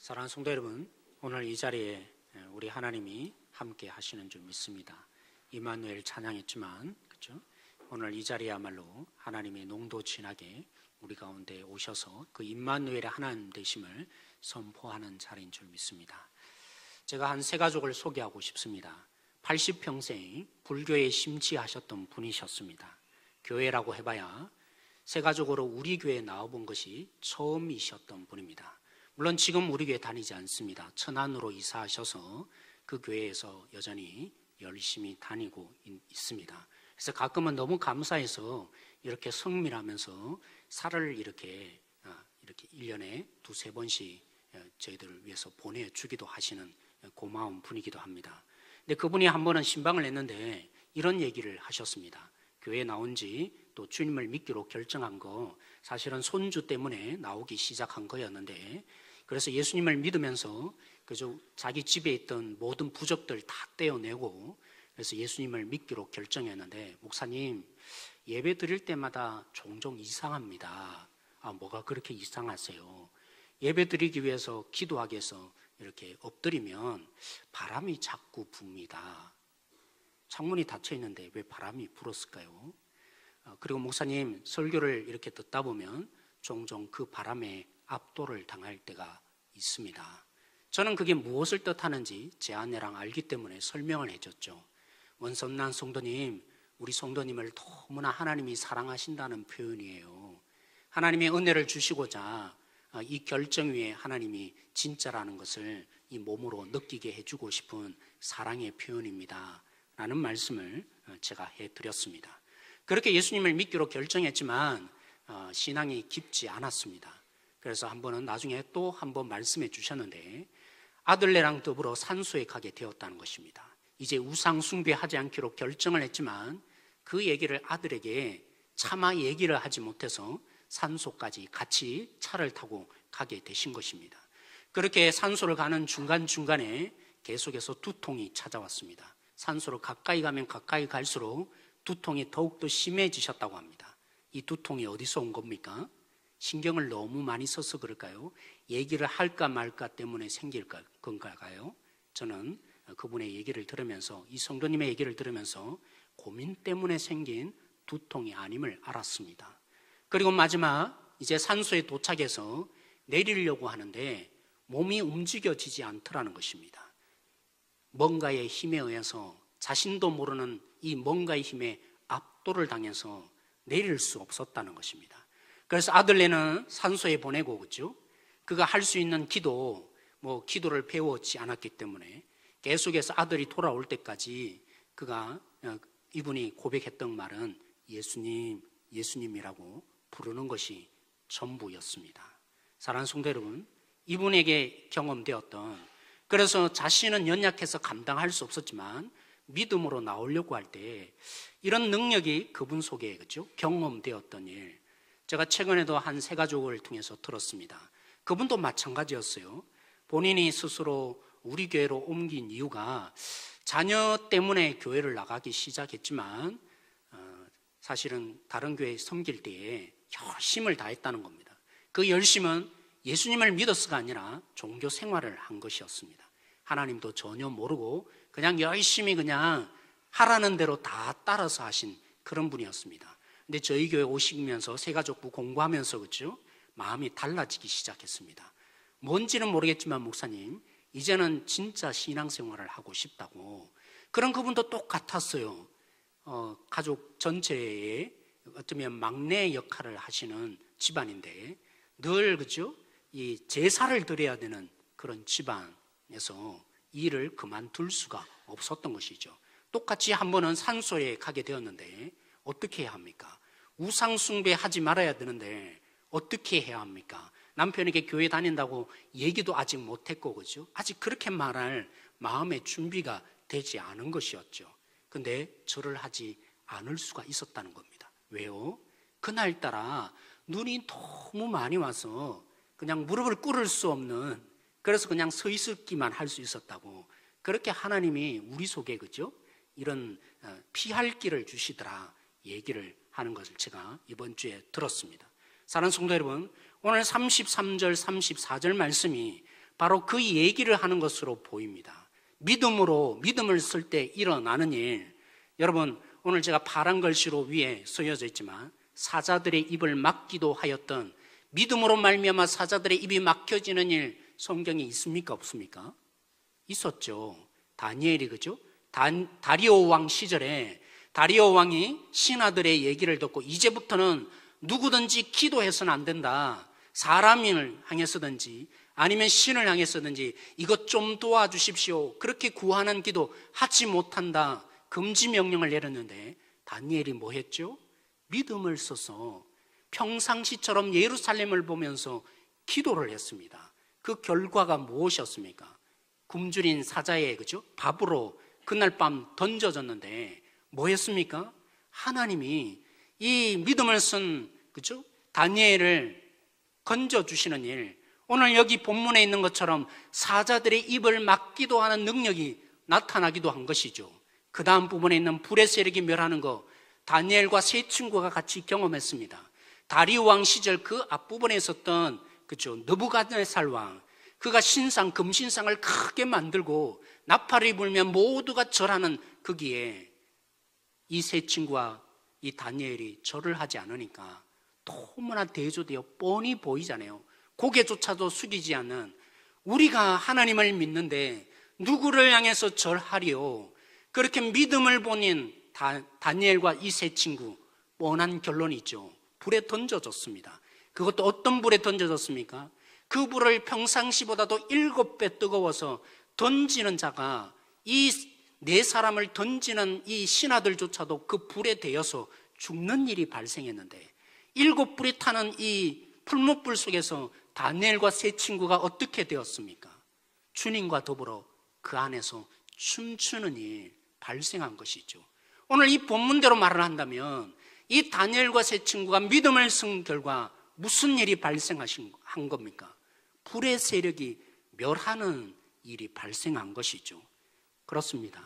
사랑하는 성도 여러분, 오늘 이 자리에 우리 하나님이 함께 하시는 줄 믿습니다. 임마누엘 찬양했지만, 그렇죠? 오늘 이 자리야말로 하나님의 농도 진하게 우리 가운데 오셔서 그 임마누엘의 하나님 되심을 선포하는 자리인 줄 믿습니다. 제가 한 세 가족을 소개하고 싶습니다. 80평생 불교에 심취하셨던 분이셨습니다. 교회라고 해봐야 세 가족으로 우리 교회에 나와본 것이 처음이셨던 분입니다. 물론 지금 우리 교회 다니지 않습니다. 천안으로 이사하셔서 그 교회에서 여전히 열심히 다니고 있습니다. 그래서 가끔은 너무 감사해서 이렇게 성밀하면서 살을 이렇게 1년에 두세 번씩 저희들을 위해서 보내주기도 하시는 고마운 분이기도 합니다. 근데 그분이 한 번은 신방을 했는데 이런 얘기를 하셨습니다. 교회에 나온 지 또 주님을 믿기로 결정한 거 사실은 손주 때문에 나오기 시작한 거였는데, 그래서 예수님을 믿으면서 그저 자기 집에 있던 모든 부적들 다 떼어내고 그래서 예수님을 믿기로 결정했는데, 목사님 예배 드릴 때마다 종종 이상합니다. 뭐가 그렇게 이상하세요? 예배 드리기 위해서 기도하기 위해서 이렇게 엎드리면 바람이 자꾸 붑니다. 창문이 닫혀 있는데 왜 바람이 불었을까요? 그리고 목사님 설교를 이렇게 듣다 보면 종종 그 바람에 압도를 당할 때가 있습니다. 저는 그게 무엇을 뜻하는지 제 아내랑 알기 때문에 설명을 해줬죠. 원선난 성도님, 우리 성도님을 너무나 하나님이 사랑하신다는 표현이에요. 하나님의 은혜를 주시고자 이 결정 위에 하나님이 진짜라는 것을 이 몸으로 느끼게 해주고 싶은 사랑의 표현입니다 라는 말씀을 제가 해드렸습니다. 그렇게 예수님을 믿기로 결정했지만 신앙이 깊지 않았습니다. 그래서 한 번은 나중에 또 한 번 말씀해 주셨는데, 아들네랑 더불어 산소에 가게 되었다는 것입니다. 이제 우상 숭배하지 않기로 결정을 했지만 그 얘기를 아들에게 차마 얘기를 하지 못해서 산소까지 같이 차를 타고 가게 되신 것입니다. 그렇게 산소를 가는 중간중간에 계속해서 두통이 찾아왔습니다. 산소로 가까이 가면 가까이 갈수록 두통이 더욱더 심해지셨다고 합니다. 이 두통이 어디서 온 겁니까? 신경을 너무 많이 써서 그럴까요? 얘기를 할까 말까 때문에 생길 건가요? 저는 그분의 얘기를 들으면서, 이 성도님의 얘기를 들으면서 고민 때문에 생긴 두통이 아님을 알았습니다. 그리고 마지막 이제 산소에 도착해서 내리려고 하는데 몸이 움직여지지 않더라는 것입니다. 뭔가의 힘에 의해서 자신도 모르는 이 뭔가의 힘에 압도를 당해서 내릴 수 없었다는 것입니다. 그래서 아들네는 산소에 보내고, 그렇죠? 그가 할 수 있는 기도를 배웠지 않았기 때문에 계속해서 아들이 돌아올 때까지 이분이 고백했던 말은 예수님, 예수님이라고 부르는 것이 전부였습니다. 사랑하는 성도 여러분, 이분에게 경험되었던, 그래서 자신은 연약해서 감당할 수 없었지만 믿음으로 나오려고 할 때 이런 능력이 그분 속에, 그렇죠? 경험되었던 일, 제가 최근에도 한 세 가족을 통해서 들었습니다. 그분도 마찬가지였어요. 본인이 스스로 우리 교회로 옮긴 이유가 자녀 때문에 교회를 나가기 시작했지만 사실은 다른 교회 섬길 때에 열심을 다했다는 겁니다. 그 열심은 예수님을 믿었어가 아니라 종교 생활을 한 것이었습니다. 하나님도 전혀 모르고 그냥 열심히 그냥 하라는 대로 다 따라서 하신 그런 분이었습니다. 근데 저희 교회 오시면서 새가족부 공부하면서, 그렇죠? 마음이 달라지기 시작했습니다. 뭔지는 모르겠지만 목사님, 이제는 진짜 신앙생활을 하고 싶다고. 그런 그분도 똑같았어요. 가족 전체에 어쩌면 막내 역할을 하시는 집안인데 늘, 그렇죠? 이 제사를 드려야 되는 그런 집안에서 일을 그만둘 수가 없었던 것이죠. 똑같이 한 번은 산소에 가게 되었는데 어떻게 해야 합니까? 우상 숭배하지 말아야 되는데 어떻게 해야 합니까? 남편에게 교회 다닌다고 얘기도 아직 못했고, 그죠? 아직 그렇게 말할 마음의 준비가 되지 않은 것이었죠. 근데 절을 하지 않을 수가 있었다는 겁니다. 왜요? 그날따라 눈이 너무 많이 와서 그냥 무릎을 꿇을 수 없는, 그래서 그냥 서 있기만 할 수 있었다고. 그렇게 하나님이 우리 속에, 그죠? 이런 피할 길을 주시더라 얘기를 하는 것을 제가 이번 주에 들었습니다. 사랑하는 성도 여러분, 오늘 33절 34절 말씀이 바로 그 얘기를 하는 것으로 보입니다. 믿음을 쓸 때 일어나는 일. 여러분, 오늘 제가 파란 글씨로 위에 쓰여져 있지만 사자들의 입을 막기도 하였던, 믿음으로 말미암아 사자들의 입이 막혀지는 일 성경에 있습니까? 없습니까? 있었죠. 다니엘이, 그죠? 다리오 왕 시절에 다리오 왕이 신하들의 얘기를 듣고 이제부터는 누구든지 기도해서는 안 된다. 사람을 향해서든지 아니면 신을 향해서든지 이것 좀 도와주십시오. 그렇게 구하는 기도 하지 못한다. 금지 명령을 내렸는데 다니엘이 뭐 했죠? 믿음을 써서 평상시처럼 예루살렘을 보면서 기도를 했습니다. 그 결과가 무엇이었습니까? 굶주린 사자의, 그죠? 밥으로 그날 밤 던져졌는데 뭐 했습니까? 하나님이 이 믿음을 쓴, 그죠? 다니엘을 건져주시는 일, 오늘 여기 본문에 있는 것처럼 사자들의 입을 막기도 하는 능력이 나타나기도 한 것이죠. 그 다음 부분에 있는 불의 세력이 멸하는 것, 다니엘과 세 친구가 같이 경험했습니다. 다리오 왕 시절 그 앞부분에 있었던, 그죠? 느부갓네살 왕, 그가 금신상을 크게 만들고 나팔이 불면 모두가 절하는 거기에 이 세 친구와 이 다니엘이 절을 하지 않으니까 너무나 대조되어 뻔히 보이잖아요. 고개조차도 숙이지 않는, 우리가 하나님을 믿는데 누구를 향해서 절하리요? 그렇게 믿음을 보인 다니엘과 이 세 친구, 뻔한 결론이 있죠. 불에 던져졌습니다. 그것도 어떤 불에 던져졌습니까? 그 불을 평상시보다도 7배 뜨거워서 던지는 자가, 이 네 사람을 던지는 이 신하들조차도 그 불에 대여서 죽는 일이 발생했는데, 7불이 타는 이 풀목불 속에서 다니엘과 세 친구가 어떻게 되었습니까? 주님과 더불어 그 안에서 춤추는 일 발생한 것이죠. 오늘 이 본문대로 말을 한다면 이 다니엘과 세 친구가 믿음을 쓴 결과 무슨 일이 발생한 겁니까? 불의 세력이 멸하는 일이 발생한 것이죠. 그렇습니다.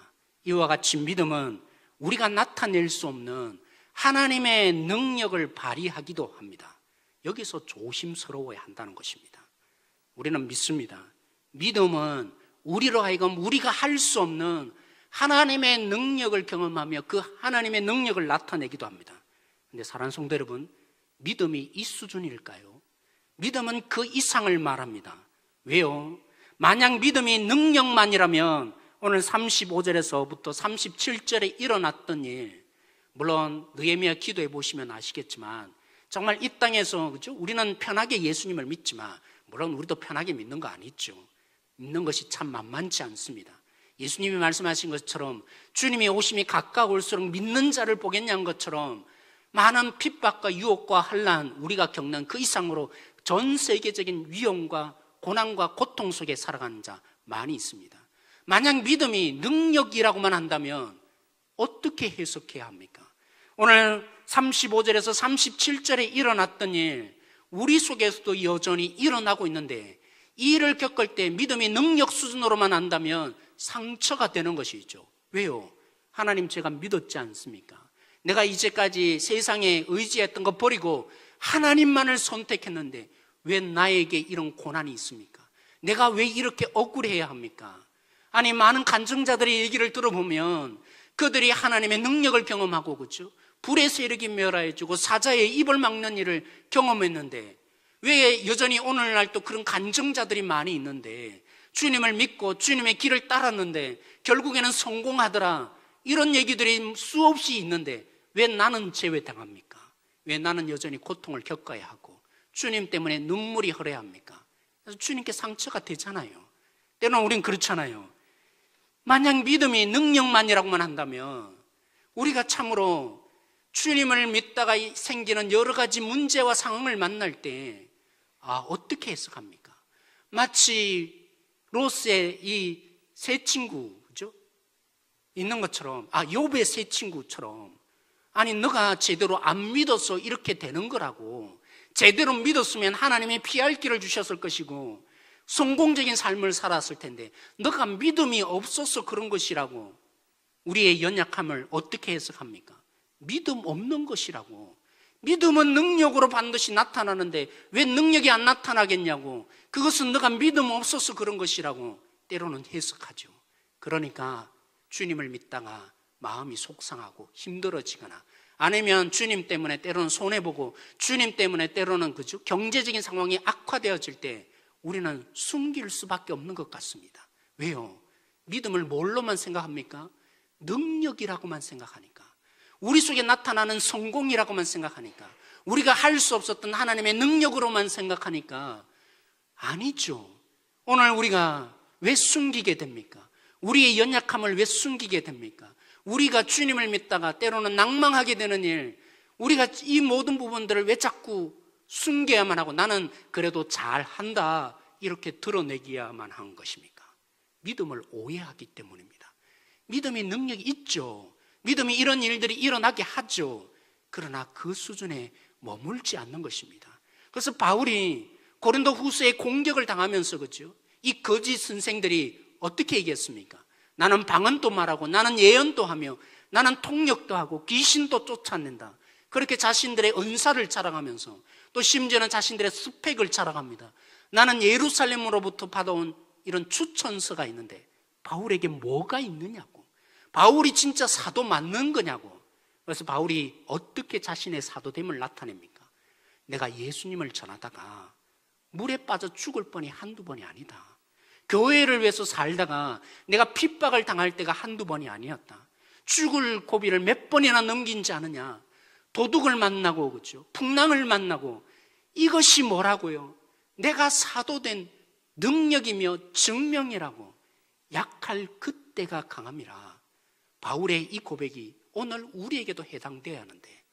이와 같이 믿음은 우리가 나타낼 수 없는 하나님의 능력을 발휘하기도 합니다. 여기서 조심스러워야 한다는 것입니다. 우리는 믿습니다. 믿음은 우리로 하여금 우리가 할 수 없는 하나님의 능력을 경험하며 그 하나님의 능력을 나타내기도 합니다. 그런데 사랑하는 성도 여러분, 믿음이 이 수준일까요? 믿음은 그 이상을 말합니다. 왜요? 만약 믿음이 능력만이라면 오늘 35절에서부터 37절에 일어났던 일, 물론 느헤미야 기도해 보시면 아시겠지만 정말 이 땅에서, 그죠? 우리는 편하게 예수님을 믿지만 물론 우리도 편하게 믿는 거 아니죠. 믿는 것이 참 만만치 않습니다. 예수님이 말씀하신 것처럼 주님이 오심이 가까울수록 믿는 자를 보겠냐는 것처럼 많은 핍박과 유혹과 환난, 우리가 겪는 그 이상으로 전 세계적인 위험과 고난과 고통 속에 살아가는 자 많이 있습니다. 만약 믿음이 능력이라고만 한다면 어떻게 해석해야 합니까? 오늘 35절에서 37절에 일어났던 일, 우리 속에서도 여전히 일어나고 있는데 이 일을 겪을 때 믿음이 능력 수준으로만 한다면 상처가 되는 것이죠. 왜요? 하나님, 제가 믿었지 않습니까? 내가 이제까지 세상에 의지했던 거 버리고 하나님만을 선택했는데 왜 나에게 이런 고난이 있습니까? 내가 왜 이렇게 억울해야 합니까? 아니, 많은 간증자들의 얘기를 들어보면 그들이 하나님의 능력을 경험하고, 그렇죠? 불의 세력이 멸하여지고 사자의 입을 막는 일을 경험했는데 왜 여전히 오늘날도 그런 간증자들이 많이 있는데, 주님을 믿고 주님의 길을 따랐는데 결국에는 성공하더라, 이런 얘기들이 수없이 있는데 왜 나는 제외당합니까? 왜 나는 여전히 고통을 겪어야 하고 주님 때문에 눈물이 흘러야 합니까? 그래서 주님께 상처가 되잖아요. 때로는 우린 그렇잖아요. 만약 믿음이 능력만이라고만 한다면 우리가 참으로 주님을 믿다가 생기는 여러 가지 문제와 상황을 만날 때 어떻게 해석합니까? 마치 로스의 이 세 친구, 그죠? 있는 것처럼, 욥의 세 친구처럼, 아니, 너가 제대로 안 믿어서 이렇게 되는 거라고. 제대로 믿었으면 하나님이 피할 길을 주셨을 것이고 성공적인 삶을 살았을 텐데 너가 믿음이 없어서 그런 것이라고. 우리의 연약함을 어떻게 해석합니까? 믿음 없는 것이라고. 믿음은 능력으로 반드시 나타나는데 왜 능력이 안 나타나겠냐고, 그것은 너가 믿음 없어서 그런 것이라고 때로는 해석하죠. 그러니까 주님을 믿다가 마음이 속상하고 힘들어지거나, 아니면 주님 때문에 때로는 손해보고 주님 때문에 때로는 경제적인 상황이 악화되어질 때 우리는 숨길 수밖에 없는 것 같습니다. 왜요? 믿음을 뭘로만 생각합니까? 능력이라고만 생각하니까, 우리 속에 나타나는 성공이라고만 생각하니까, 우리가 할 수 없었던 하나님의 능력으로만 생각하니까. 아니죠. 오늘 우리가 왜 숨기게 됩니까? 우리의 연약함을 왜 숨기게 됩니까? 우리가 주님을 믿다가 때로는 낭망하게 되는 일, 우리가 이 모든 부분들을 왜 자꾸 숨겨야만 하고 나는 그래도 잘한다 이렇게 드러내기야만 한 것입니까? 믿음을 오해하기 때문입니다. 믿음이 능력이 있죠. 믿음이 이런 일들이 일어나게 하죠. 그러나 그 수준에 머물지 않는 것입니다. 그래서 바울이 고린도 후서에 공격을 당하면서 이 거짓 선생들이 어떻게 얘기했습니까? 나는 방언도 말하고 나는 예언도 하며 나는 통역도 하고 귀신도 쫓아낸다. 그렇게 자신들의 은사를 자랑하면서 또 심지어는 자신들의 스펙을 자랑합니다. 나는 예루살렘으로부터 받아온 이런 추천서가 있는데 바울에게 뭐가 있느냐고, 바울이 진짜 사도 맞는 거냐고. 그래서 바울이 어떻게 자신의 사도됨을 나타냅니까? 내가 예수님을 전하다가 물에 빠져 죽을 뻔이 한두 번이 아니다. 교회를 위해서 살다가 내가 핍박을 당할 때가 한두 번이 아니었다. 죽을 고비를 몇 번이나 넘긴지 아느냐. 도둑을 만나고 풍랑을 만나고, 이것이 뭐라고요? 내가 사도된 능력이며 증명이라고. 약할 그때가 강함이라. 바울의 이 고백이 오늘 우리에게도 해당되어야 하는데,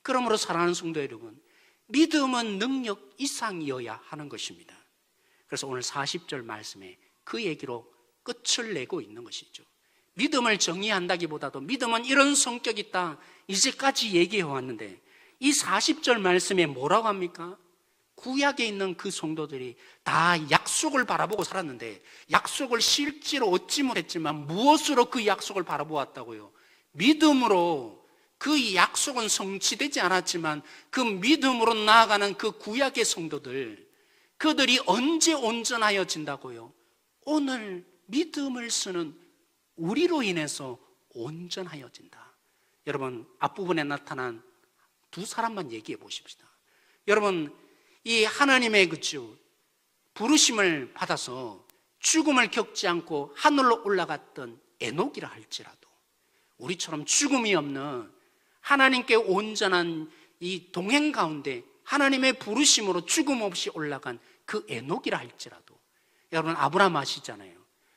그러므로 사랑하는 성도 여러분, 믿음은 능력 이상이어야 하는 것입니다. 그래서 오늘 40절 말씀에 그 얘기로 끝을 내고 있는 것이죠. 믿음을 정의한다기보다도 믿음은 이런 성격이 있다, 이제까지 얘기해 왔는데 이 40절 말씀에 뭐라고 합니까? 구약에 있는 그 성도들이 다 약속을 바라보고 살았는데 약속을 실제로 얻지 못했지만 무엇으로 그 약속을 바라보았다고요? 믿음으로. 그 약속은 성취되지 않았지만 그 믿음으로 나아가는 그 구약의 성도들, 그들이 언제 온전하여진다고요? 오늘 믿음을 쓰는 우리로 인해서 온전하여진다. 여러분, 앞부분에 나타난 두 사람만 얘기해 보십시다. 여러분, 이 하나님의 부르심을 받아서 죽음을 겪지 않고 하늘로 올라갔던 에녹이라 할지라도, 우리처럼 죽음이 없는 하나님께 온전한 이 동행 가운데 하나님의 부르심으로 죽음 없이 올라간 그 에녹이라 할지라도, 여러분 아브라함 아시잖아요.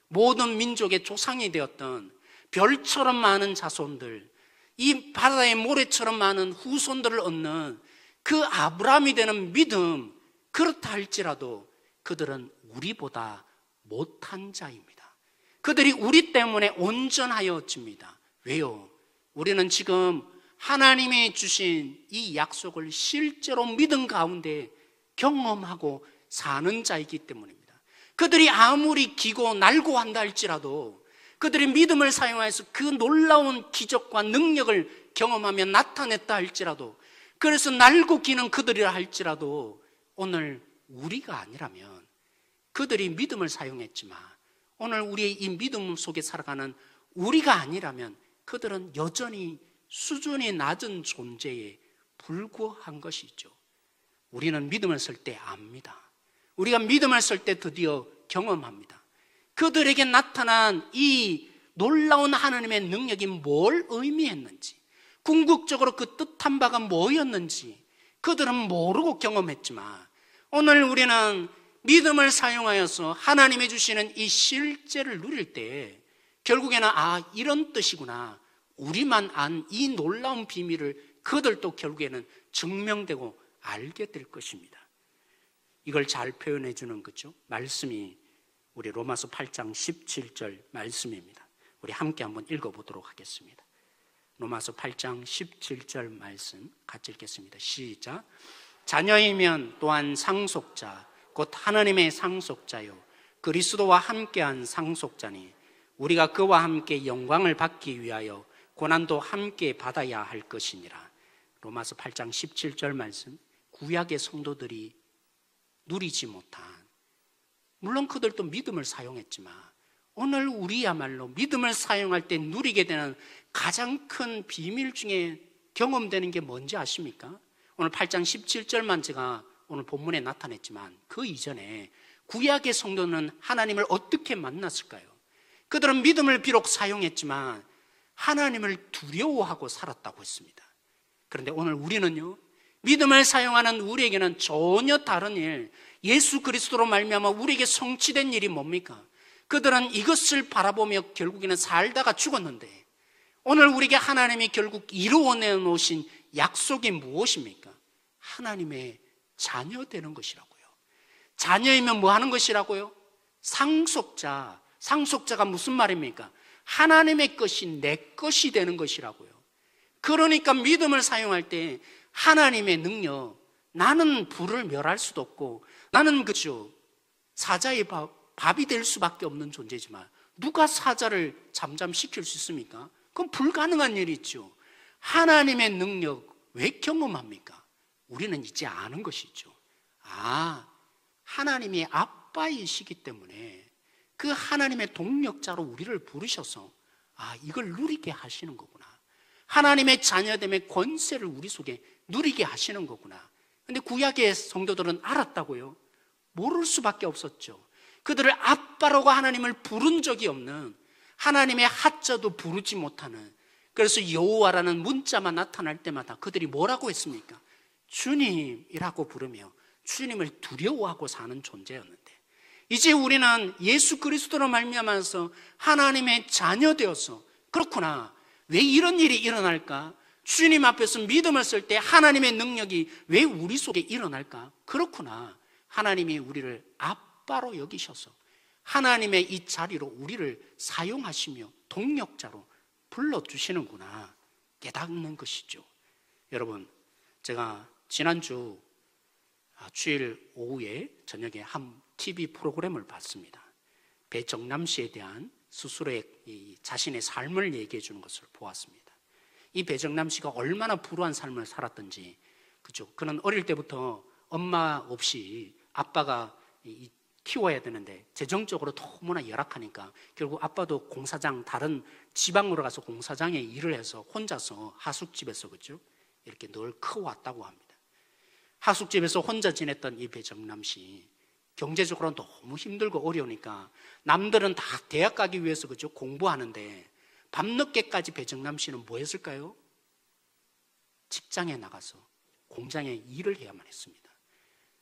모든 민족의 조상이 되었던 별처럼 많은 자손들, 이 바다의 모래처럼 많은 후손들을 얻는 그 아브라함이 되는 믿음, 그렇다 할지라도 그들은 우리보다 못한 자입니다. 그들이 우리 때문에 온전하여집니다. 왜요? 우리는 지금 하나님이 주신 이 약속을 실제로 믿음 가운데 경험하고 사는 자이기 때문입니다. 그들이 아무리 기고 날고 한다 할지라도, 그들이 믿음을 사용해서 그 놀라운 기적과 능력을 경험하며 나타냈다 할지라도, 그래서 날고 기는 그들이라 할지라도, 오늘 우리가 아니라면, 그들이 믿음을 사용했지만 오늘 우리의 이 믿음 속에 살아가는 우리가 아니라면 그들은 여전히 수준이 낮은 존재에 불과한 것이죠. 우리는 믿음을 쓸 때 압니다. 우리가 믿음을 쓸 때 드디어 경험합니다. 그들에게 나타난 이 놀라운 하나님의 능력이 뭘 의미했는지, 궁극적으로 그 뜻한 바가 뭐였는지 그들은 모르고 경험했지만, 오늘 우리는 믿음을 사용하여서 하나님이 주시는 이 실제를 누릴 때 결국에는 이런 뜻이구나, 우리만 안 이 놀라운 비밀을 그들도 결국에는 증명되고 알게 될 것입니다. 이걸 잘 표현해 주는 말씀이 우리 로마서 8장 17절 말씀입니다. 우리 함께 한번 읽어보도록 하겠습니다. 로마서 8장 17절 말씀 같이 읽겠습니다. 시작. 자녀이면 또한 상속자, 곧 하나님의 상속자요 그리스도와 함께한 상속자니 우리가 그와 함께 영광을 받기 위하여 고난도 함께 받아야 할 것이니라. 로마서 8장 17절 말씀, 구약의 성도들이 누리지 못한, 물론 그들도 믿음을 사용했지만 오늘 우리야말로 믿음을 사용할 때 누리게 되는 가장 큰 비밀 중에 경험되는 게 뭔지 아십니까? 오늘 8장 17절만 제가 오늘 본문에 나타냈지만 그 이전에 구약의 성도는 하나님을 어떻게 만났을까요? 그들은 믿음을 비록 사용했지만 하나님을 두려워하고 살았다고 했습니다. 그런데 오늘 우리는요, 믿음을 사용하는 우리에게는 전혀 다른 일, 예수 그리스도로 말미암아 우리에게 성취된 일이 뭡니까? 그들은 이것을 바라보며 결국에는 살다가 죽었는데 오늘 우리에게 하나님이 결국 이루어내 놓으신 약속이 무엇입니까? 하나님의 자녀 되는 것이라고요. 자녀이면 뭐 하는 것이라고요? 상속자. 상속자가 무슨 말입니까? 하나님의 것이 내 것이 되는 것이라고요. 그러니까 믿음을 사용할 때 하나님의 능력, 나는 불을 멸할 수도 없고 나는 그죠, 사자의 밥이 될 수밖에 없는 존재지만 누가 사자를 잠잠시킬 수 있습니까? 그건 불가능한 일이죠. 하나님의 능력 왜 경험합니까? 우리는 이제 아는 것이죠. 하나님이 아빠이시기 때문에 그 하나님의 동력자로 우리를 부르셔서 이걸 누리게 하시는 거구나. 하나님의 자녀됨의 권세를 우리 속에 누리게 하시는 거구나. 근데 구약의 성도들은 알았다고요? 모를 수밖에 없었죠. 그들을 아빠라고 하나님을 부른 적이 없는, 하나님의 하자도 부르지 못하는, 그래서 여호와라는 문자만 나타날 때마다 그들이 뭐라고 했습니까? 주님이라고 부르며 주님을 두려워하고 사는 존재였는데 이제 우리는 예수 그리스도로 말미암아서 하나님의 자녀 되어서, 그렇구나, 왜 이런 일이 일어날까? 주님 앞에서 믿음을 쓸 때 하나님의 능력이 왜 우리 속에 일어날까? 그렇구나, 하나님이 우리를 아빠로 여기셔서 하나님의 이 자리로 우리를 사용하시며 동력자로 불러주시는구나 깨닫는 것이죠. 여러분, 제가 지난주 주일 오후에 저녁에 한 TV 프로그램을 봤습니다. 배정남 씨에 대한 스스로의 자신의 삶을 얘기해 주는 것을 보았습니다. 이 배정남 씨가 얼마나 불우한 삶을 살았던지, 그죠? 그는 어릴 때부터 엄마 없이 아빠가 키워야 되는데 재정적으로 너무나 열악하니까 결국 아빠도 공사장, 다른 지방으로 가서 공사장에 일을 해서 혼자서 하숙집에서, 그죠? 이렇게 늘 커왔다고 합니다. 하숙집에서 혼자 지냈던 이 배정남 씨, 경제적으로 너무 힘들고 어려우니까 남들은 다 대학 가기 위해서, 그죠? 공부하는데 밤늦게까지 배정남 씨는 뭐 했을까요? 직장에 나가서 공장에 일을 해야만 했습니다.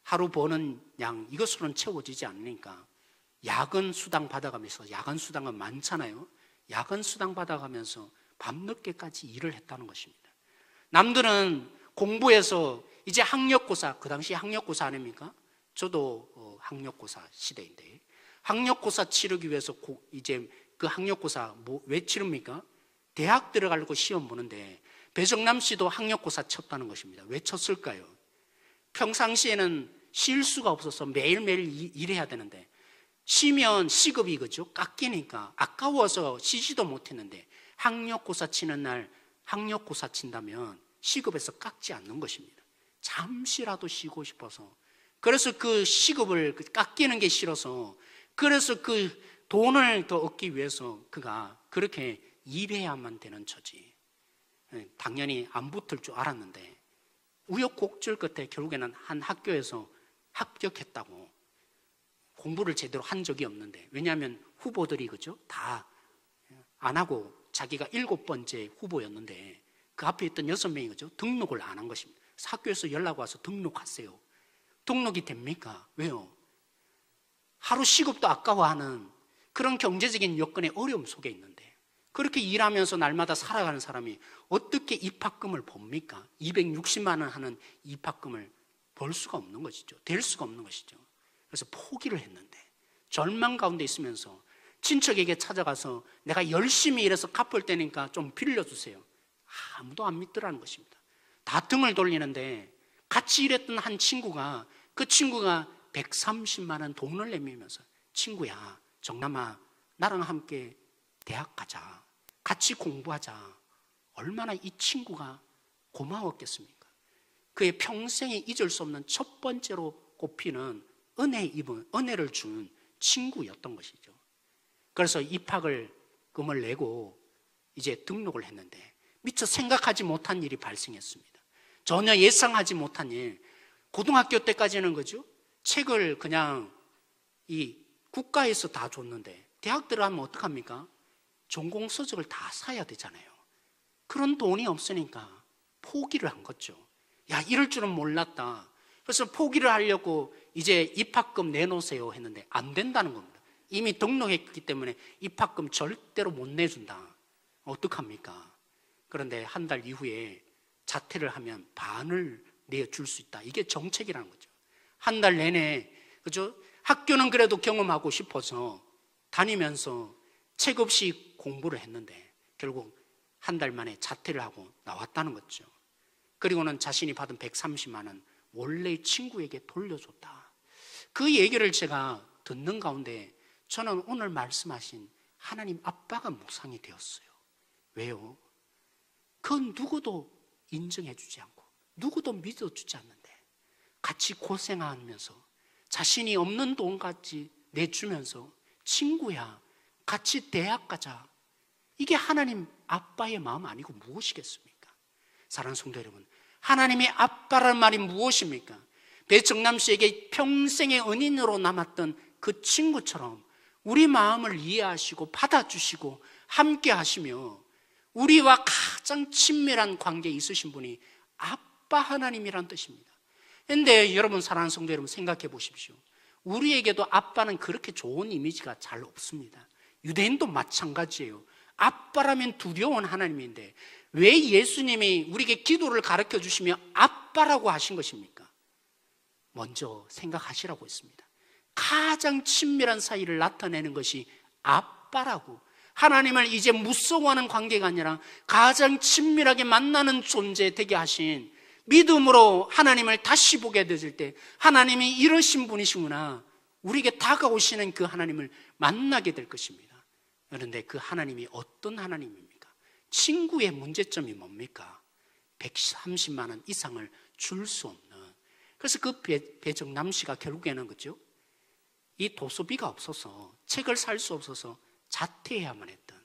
하루 버는 양 이것으로는 채워지지 않으니까 야근 수당 받아가면서, 야간 수당은 많잖아요. 야근 수당 받아가면서 밤늦게까지 일을 했다는 것입니다. 남들은 공부해서 이제 학력고사, 그 당시 학력고사 아닙니까? 저도 학력고사 시대인데 학력고사 치르기 위해서 이제 그 학력고사 왜 치릅니까? 대학 들어가려고 시험 보는데 배정남 씨도 학력고사 쳤다는 것입니다. 왜 쳤을까요? 평상시에는 쉴 수가 없어서 매일매일 일해야 되는데 쉬면 시급이, 그죠? 깎이니까 아까워서 쉬지도 못했는데 학력고사 치는 날 학력고사 친다면 시급에서 깎지 않는 것입니다. 잠시라도 쉬고 싶어서, 그래서 그 시급을 깎이는 게 싫어서, 그래서 그 돈을 더 얻기 위해서 그가 그렇게 일해야만 되는 처지. 당연히 안 붙을 줄 알았는데 우여곡절 끝에 결국에는 한 학교에서 합격했다고. 공부를 제대로 한 적이 없는데, 왜냐하면 후보들이, 그죠? 다 안 하고 자기가 7번째 후보였는데 그 앞에 있던 6명이, 그죠? 등록을 안 한 것입니다. 학교에서 연락 와서 등록하세요. 등록이 됩니까? 왜요? 하루 시급도 아까워하는 그런 경제적인 여건의 어려움 속에 있는데 그렇게 일하면서 날마다 살아가는 사람이 어떻게 입학금을 봅니까? 260만 원 하는 입학금을 벌 수가 없는 것이죠. 될 수가 없는 것이죠. 그래서 포기를 했는데 절망 가운데 있으면서 친척에게 찾아가서 내가 열심히 일해서 갚을 테니까 좀 빌려주세요. 아무도 안 믿더라는 것입니다. 다 등을 돌리는데 같이 일했던 한 친구가, 그 친구가 130만 원 돈을 내밀면서 친구야, 정남아, 나랑 함께 대학 가자, 같이 공부하자. 얼마나 이 친구가 고마웠겠습니까? 그의 평생에 잊을 수 없는 첫 번째로 꼽히는 은혜를 준 친구였던 것이죠. 그래서 입학금을 내고 이제 등록을 했는데 미처 생각하지 못한 일이 발생했습니다. 전혀 예상하지 못한 일. 고등학교 때까지는 그죠? 책을 그냥 이 국가에서 다 줬는데 대학 들어가면 어떡합니까? 전공 서적을 다 사야 되잖아요. 그런 돈이 없으니까 포기를 한 거죠. 야, 이럴 줄은 몰랐다. 그래서 포기를 하려고 이제 입학금 내놓으세요 했는데 안 된다는 겁니다. 이미 등록했기 때문에 입학금 절대로 못 내준다. 어떡합니까? 그런데 한 달 이후에 자퇴를 하면 반을 내줄 수 있다. 이게 정책이라는 거죠. 한 달 내내, 그죠? 학교는 그래도 경험하고 싶어서 다니면서 책 없이 공부를 했는데 결국 한 달 만에 자퇴를 하고 나왔다는 거죠. 그리고는 자신이 받은 130만 원 원래 친구에게 돌려줬다. 그 얘기를 제가 듣는 가운데 저는 오늘 말씀하신 하나님 아빠가 묵상이 되었어요. 왜요? 그건 누구도 인정해 주지 않고 누구도 믿어주지 않는데 같이 고생하면서 자신이 없는 돈까지 내주면서 친구야 같이 대학 가자. 이게 하나님 아빠의 마음 아니고 무엇이겠습니까? 사랑하는 성도 여러분, 하나님의 아빠라는 말이 무엇입니까? 배정남 씨에게 평생의 은인으로 남았던 그 친구처럼 우리 마음을 이해하시고 받아주시고 함께 하시며 우리와 가장 친밀한 관계에 있으신 분이 아빠 하나님이란 뜻입니다. 그런데 여러분, 사랑하는 성도 여러분, 생각해 보십시오. 우리에게도 아빠는 그렇게 좋은 이미지가 잘 없습니다. 유대인도 마찬가지예요. 아빠라면 두려운 하나님인데 왜 예수님이 우리에게 기도를 가르쳐 주시며 아빠라고 하신 것입니까? 먼저 생각하시라고 했습니다. 가장 친밀한 사이를 나타내는 것이 아빠라고, 하나님을 이제 무서워하는 관계가 아니라 가장 친밀하게 만나는 존재 되게 하신, 믿음으로 하나님을 다시 보게 되질 때 하나님이 이러신 분이시구나, 우리에게 다가오시는 그 하나님을 만나게 될 것입니다. 그런데 그 하나님이 어떤 하나님입니까? 친구의 문제점이 뭡니까? 130만 원 이상을 줄 수 없는. 그래서 그 배정남 씨가 결국에는 그죠? 이 도서비가 없어서, 책을 살 수 없어서 자퇴해야만 했던,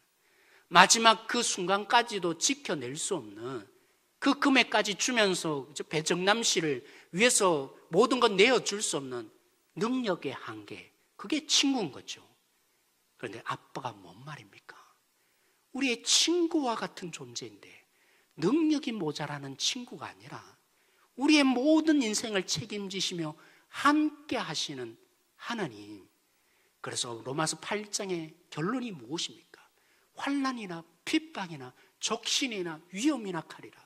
마지막 그 순간까지도 지켜낼 수 없는 그 금액까지 주면서 배정남 씨를 위해서 모든 건 내어줄 수 없는 능력의 한계, 그게 친구인 거죠. 그런데 아빠가 뭔 말입니까? 우리의 친구와 같은 존재인데 능력이 모자라는 친구가 아니라 우리의 모든 인생을 책임지시며 함께 하시는 하나님. 그래서 로마서 8장의 결론이 무엇입니까? 환난이나 핍박이나 적신이나 위험이나 칼이라,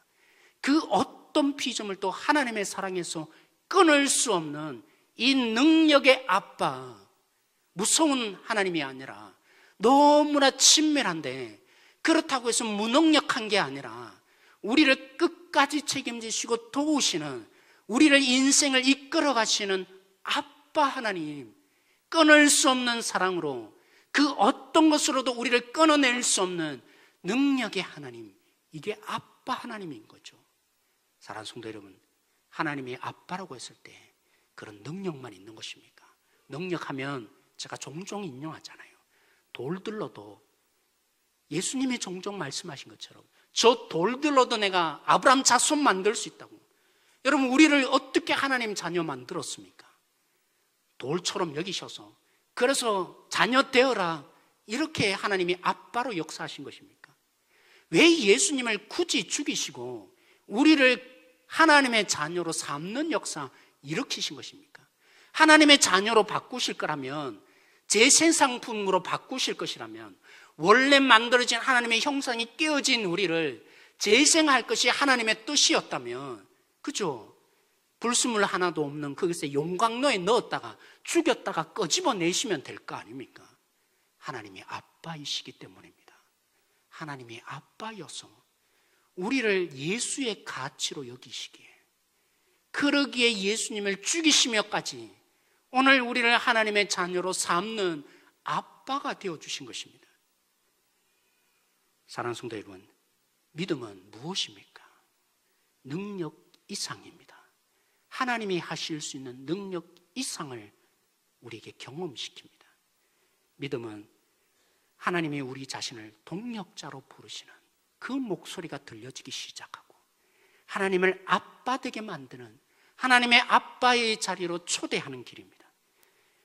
그 어떤 피점을 또 하나님의 사랑에서 끊을 수 없는 이 능력의 아빠, 무서운 하나님이 아니라 너무나 친밀한데, 그렇다고 해서 무능력한 게 아니라 우리를 끝까지 책임지시고 도우시는, 우리를 인생을 이끌어 가시는 아빠 하나님, 끊을 수 없는 사랑으로 그 어떤 것으로도 우리를 끊어낼 수 없는 능력의 하나님, 이게 아빠 하나님인 거죠. 사랑하는 성도 여러분, 하나님이 아빠라고 했을 때 그런 능력만 있는 것입니까? 능력하면 제가 종종 인용하잖아요. 돌들러도, 예수님이 종종 말씀하신 것처럼 저 돌들러도 내가 아브라함 자손 만들 수 있다고. 여러분, 우리를 어떻게 하나님 자녀 만들었습니까? 돌처럼 여기셔서, 그래서 자녀 되어라, 이렇게 하나님이 아빠로 역사하신 것입니까? 왜 예수님을 굳이 죽이시고 우리를 하나님의 자녀로 삼는 역사 일으키신 것입니까? 하나님의 자녀로 바꾸실 거라면, 재생상품으로 바꾸실 것이라면, 원래 만들어진 하나님의 형상이 깨어진 우리를 재생할 것이 하나님의 뜻이었다면, 그죠? 불순물 하나도 없는 그것에 용광로에 넣었다가 죽였다가 끄집어내시면 될 거 아닙니까? 하나님이 아빠이시기 때문입니다. 하나님이 아빠여서 우리를 예수의 가치로 여기시기에, 그러기에 예수님을 죽이시며까지 오늘 우리를 하나님의 자녀로 삼는 아빠가 되어주신 것입니다. 사랑하는 성도 여러분, 믿음은 무엇입니까? 능력 이상입니다. 하나님이 하실 수 있는 능력 이상을 우리에게 경험시킵니다. 믿음은 하나님이 우리 자신을 동력자로 부르시는 그 목소리가 들려지기 시작하고 하나님을 아빠 되게 만드는 하나님의 아빠의 자리로 초대하는 길입니다.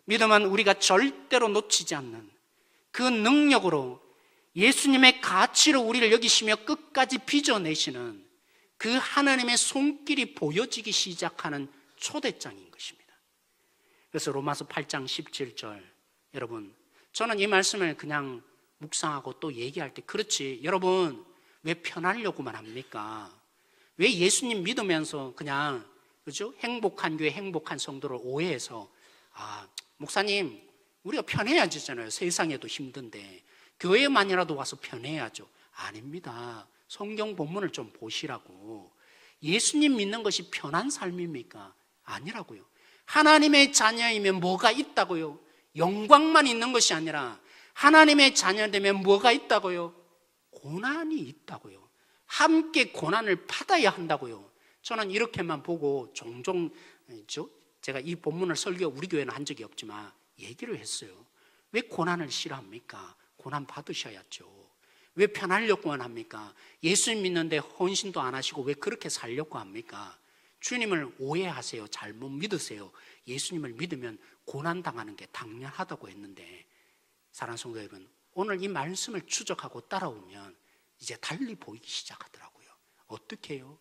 믿음은 우리가 절대로 놓치지 않는 그 능력으로 예수님의 가치로 우리를 여기시며 끝까지 빚어내시는 그 하나님의 손길이 보여지기 시작하는 초대장인 것입니다. 그래서 로마서 8장 17절, 여러분, 저는 이 말씀을 그냥 묵상하고 또 얘기할 때, 그렇지, 여러분 왜 편하려고만 합니까? 왜 예수님 믿으면서 그냥, 그죠? 행복한 교회, 행복한 성도를 오해해서, 목사님, 우리가 편해야 되잖아요. 세상에도 힘든데 교회만이라도 와서 편해야죠. 아닙니다. 성경 본문을 좀 보시라고. 예수님 믿는 것이 편한 삶입니까? 아니라고요. 하나님의 자녀이면 뭐가 있다고요? 영광만 있는 것이 아니라 하나님의 자녀되면 뭐가 있다고요? 고난이 있다고요. 함께 고난을 받아야 한다고요. 저는 이렇게만 보고 종종, 제가 이 본문을 설교 우리 교회는 한 적이 없지만 얘기를 했어요. 왜 고난을 싫어합니까? 고난 받으셔야죠. 왜 편하려고만 합니까? 예수님 믿는데 헌신도 안 하시고 왜 그렇게 살려고 합니까? 주님을 오해하세요. 잘못 믿으세요. 예수님을 믿으면 고난당하는 게 당연하다고 했는데, 사랑하는 성도 여러분, 오늘 이 말씀을 추적하고 따라오면 이제 달리 보이기 시작하더라고요. 어떻게 해요?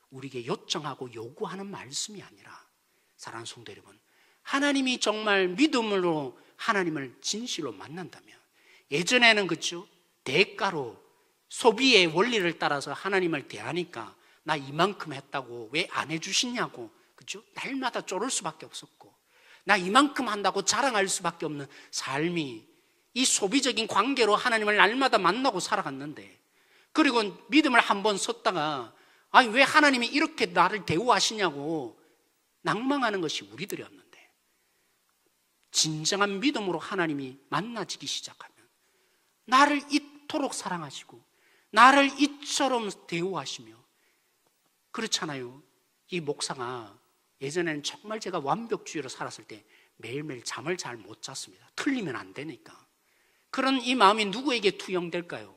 우리에게 요청하고 요구하는 말씀이 아니라, 사랑하는 성도 여러분, 하나님이 정말 믿음으로 하나님을 진실로 만난다면, 예전에는 그렇죠, 대가로 소비의 원리를 따라서 하나님을 대하니까 나 이만큼 했다고 왜 안 해주시냐고, 그렇죠? 날마다 쪼를 수밖에 없었고, 나 이만큼 한다고 자랑할 수밖에 없는 삶이, 이 소비적인 관계로 하나님을 날마다 만나고 살아갔는데, 그리고 믿음을 한번 섰다가 왜 하나님이 이렇게 나를 대우하시냐고 낭망하는 것이 우리들이었는데, 진정한 믿음으로 하나님이 만나지기 시작하면 나를 이토록 사랑하시고 나를 이처럼 대우하시며, 그렇잖아요. 이 목사가 예전에는 정말 제가 완벽주의로 살았을 때 매일매일 잠을 잘 못 잤습니다. 틀리면 안 되니까. 그런 이 마음이 누구에게 투영될까요?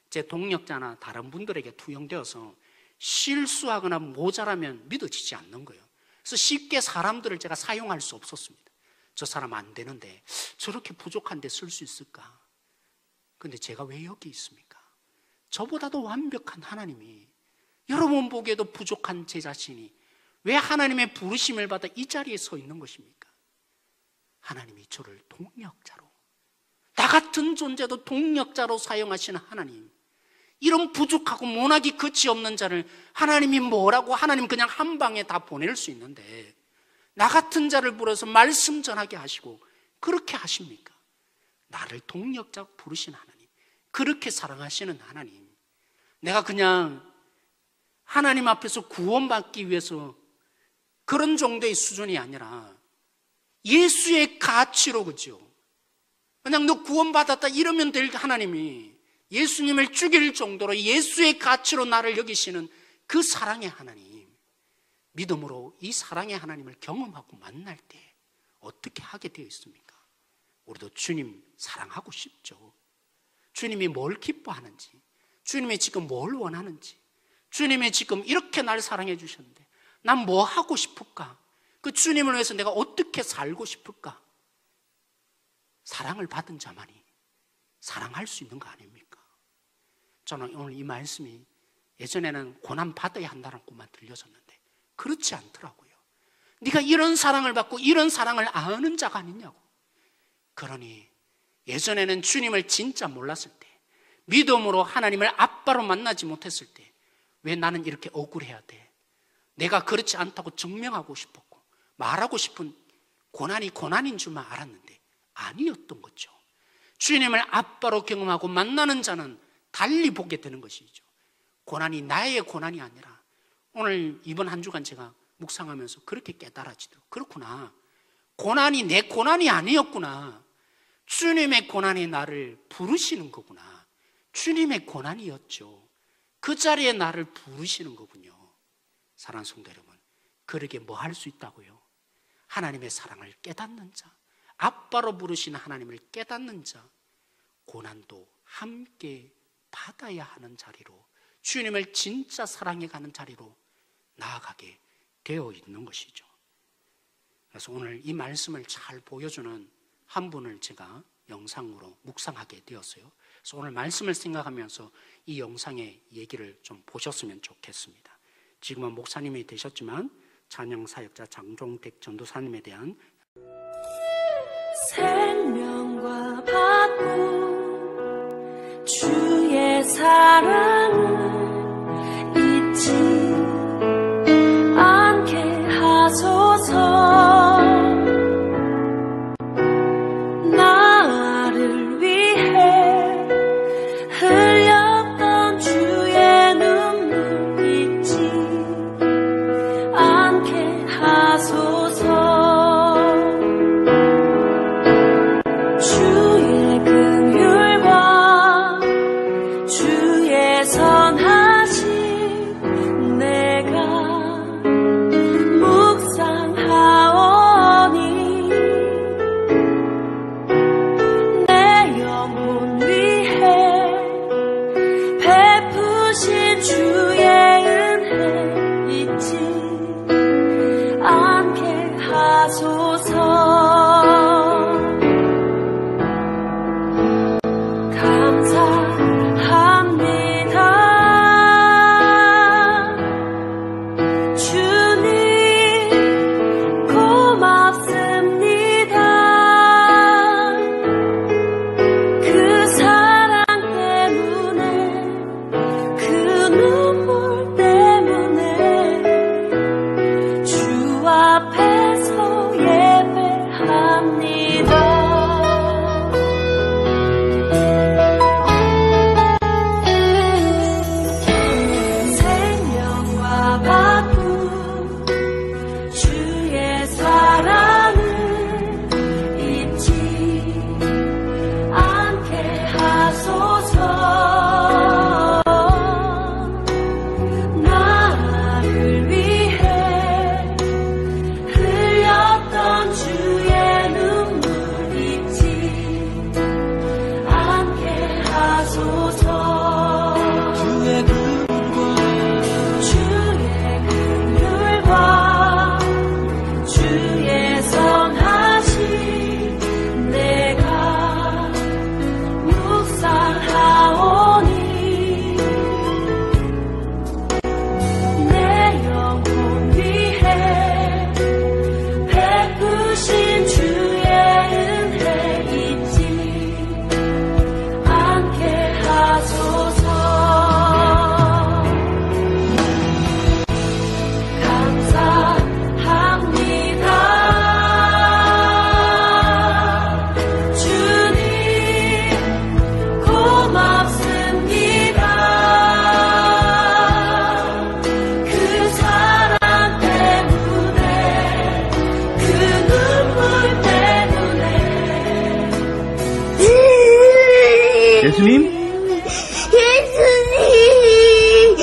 제 동력자나 다른 분들에게 투영되어서 실수하거나 모자라면 믿어지지 않는 거예요. 그래서 쉽게 사람들을 제가 사용할 수 없었습니다. 저 사람 안 되는데 저렇게 부족한데 쓸 수 있을까? 근데 제가 왜 여기 있습니까? 저보다도 완벽한 하나님이, 여러분 보기에도 부족한 제 자신이 왜 하나님의 부르심을 받아 이 자리에 서 있는 것입니까? 하나님이 저를 동력자로, 나 같은 존재도 동력자로 사용하시는 하나님, 이런 부족하고 모나기 끝이 없는 자를 하나님이 뭐라고, 하나님 그냥 한 방에 다 보낼 수 있는데 나 같은 자를 불러서 말씀 전하게 하시고 그렇게 하십니까? 나를 동력자 부르신 하나님, 그렇게 사랑하시는 하나님, 내가 그냥 하나님 앞에서 구원받기 위해서 그런 정도의 수준이 아니라 예수의 가치로, 그죠? 그냥 너 구원받았다 이러면 될 하나님이 예수님을 죽일 정도로 예수의 가치로 나를 여기시는 그 사랑의 하나님, 믿음으로 이 사랑의 하나님을 경험하고 만날 때 어떻게 하게 되어 있습니까? 우리도 주님 사랑하고 싶죠. 주님이 뭘 기뻐하는지, 주님이 지금 뭘 원하는지, 주님이 지금 이렇게 날 사랑해 주셨는데 난 뭐 하고 싶을까? 그 주님을 위해서 내가 어떻게 살고 싶을까? 사랑을 받은 자만이 사랑할 수 있는 거 아닙니까? 저는 오늘 이 말씀이 예전에는 고난 받아야 한다는 것만 들려졌는데 그렇지 않더라고요. 네가 이런 사랑을 받고 이런 사랑을 아는 자가 아니냐고. 그러니 예전에는 주님을 진짜 몰랐을 때, 믿음으로 하나님을 아빠로 만나지 못했을 때 왜 나는 이렇게 억울해야 돼? 내가 그렇지 않다고 증명하고 싶었고 말하고 싶은 고난이 고난인 줄만 알았는데 아니었던 거죠. 주님을 아빠로 경험하고 만나는 자는 달리 보게 되는 것이죠. 고난이 나의 고난이 아니라, 오늘 이번 한 주간 제가 묵상하면서 그렇게 깨달아지도록, 그렇구나, 고난이 내 고난이 아니었구나, 주님의 고난이 나를 부르시는 거구나, 주님의 고난이었죠. 그 자리에 나를 부르시는 거군요. 사랑하는 성도 여러분, 그러게 뭐 할 수 있다고요? 하나님의 사랑을 깨닫는 자, 아빠로 부르신 하나님을 깨닫는 자, 고난도 함께 받아야 하는 자리로, 주님을 진짜 사랑해가는 자리로 나아가게 되어 있는 것이죠. 그래서 오늘 이 말씀을 잘 보여주는 한 분을 제가 영상으로 묵상하게 되었어요. 그래서 오늘 말씀을 생각하면서 이 영상의 얘기를 좀 보셨으면 좋겠습니다. 지금은 목사님이 되셨지만 찬양 사역자 장종택 전도사님에 대한 생명과 바꿈 주의 사랑을 잊지 않게 하소서. 나를 위해 흘렸던 주의 눈물 잊지 않게 하소서. 주의 긍휼과 주의 선하심 내가 묵상하오니 내 영혼 위해 베푸신 주의 은혜 잊지 않게 하소서. 예수님? 예수님.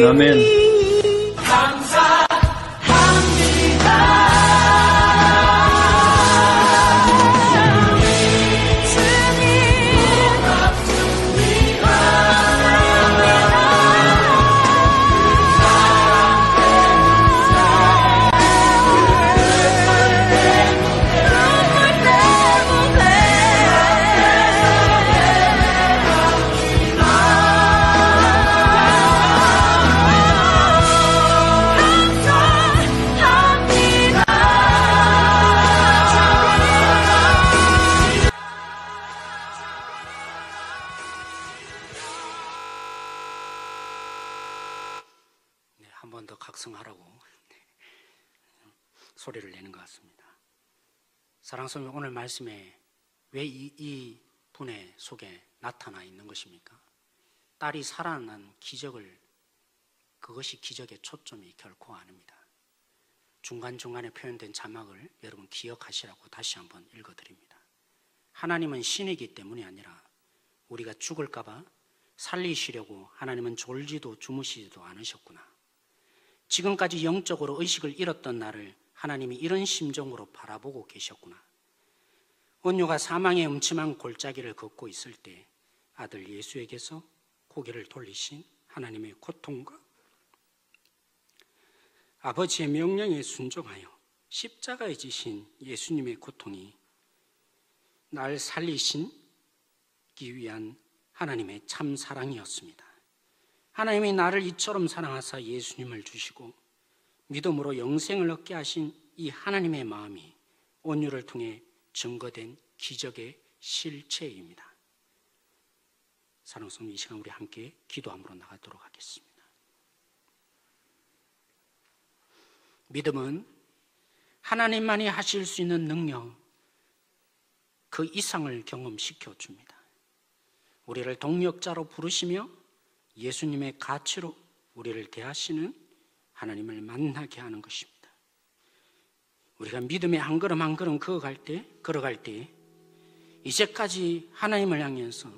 아멘. 한 번 더 각성하라고 소리를 내는 것 같습니다. 사랑하는 성도, 오늘 말씀에 왜 이 분의 속에 나타나 있는 것입니까? 딸이 살아난 기적을, 그것이 기적의 초점이 결코 아닙니다. 중간중간에 표현된 자막을 여러분 기억하시라고 다시 한번 읽어드립니다. 하나님은 신이기 때문이 아니라 우리가 죽을까 봐 살리시려고 하나님은 졸지도 주무시지도 않으셨구나. 지금까지 영적으로 의식을 잃었던 나를 하나님이 이런 심정으로 바라보고 계셨구나. 온유가 사망의 음침한 골짜기를 걷고 있을 때 아들 예수에게서 고개를 돌리신 하나님의 고통과 아버지의 명령에 순종하여 십자가에 지신 예수님의 고통이 날 살리시기 위한 하나님의 참 사랑이었습니다. 하나님이 나를 이처럼 사랑하사 예수님을 주시고 믿음으로 영생을 얻게 하신 이 하나님의 마음이 온유를 통해 증거된 기적의 실체입니다. 사랑하는 성도, 이 시간 우리 함께 기도함으로 나가도록 하겠습니다. 믿음은 하나님만이 하실 수 있는 능력, 그 이상을 경험시켜 줍니다. 우리를 동력자로 부르시며 예수님의 가치로 우리를 대하시는 하나님을 만나게 하는 것입니다. 우리가 믿음의 한 걸음 한 걸음 걸어갈 때 이제까지 하나님을 향해서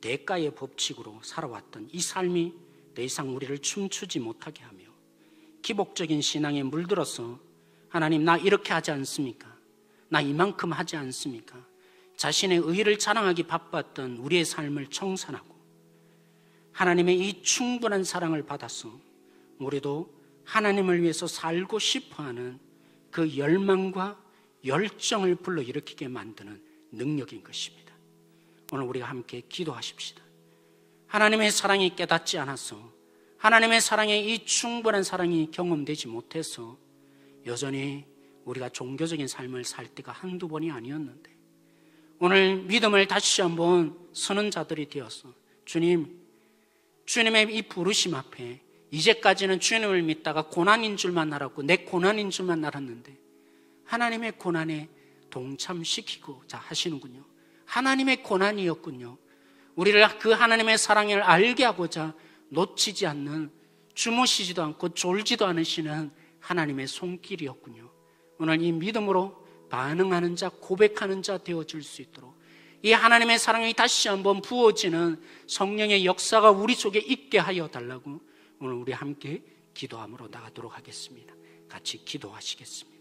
대가의 법칙으로 살아왔던 이 삶이 더 이상 우리를 춤추지 못하게 하며 기복적인 신앙에 물들어서 하나님, 나 이렇게 하지 않습니까? 나 이만큼 하지 않습니까? 자신의 의의를 자랑하기 바빴던 우리의 삶을 청산하고 하나님의 이 충분한 사랑을 받아서 우리도 하나님을 위해서 살고 싶어하는 그 열망과 열정을 불러일으키게 만드는 능력인 것입니다. 오늘 우리가 함께 기도하십시다. 하나님의 사랑이 깨닫지 않아서, 하나님의 사랑의 이 충분한 사랑이 경험되지 못해서 여전히 우리가 종교적인 삶을 살 때가 한두 번이 아니었는데, 오늘 믿음을 다시 한번 서는 자들이 되어서 주님의 이 부르심 앞에, 이제까지는 주님을 믿다가 고난인 줄만 알았고 내 고난인 줄만 알았는데 하나님의 고난에 동참시키고자 하시는군요. 하나님의 고난이었군요. 우리를 그 하나님의 사랑을 알게 하고자 놓치지 않는, 주무시지도 않고 졸지도 않으시는 하나님의 손길이었군요. 오늘 이 믿음으로 반응하는 자, 고백하는 자 되어질 수 있도록 이 하나님의 사랑이 다시 한번 부어지는 성령의 역사가 우리 속에 있게 하여 달라고 오늘 우리 함께 기도함으로 나가도록 하겠습니다. 같이 기도하시겠습니다.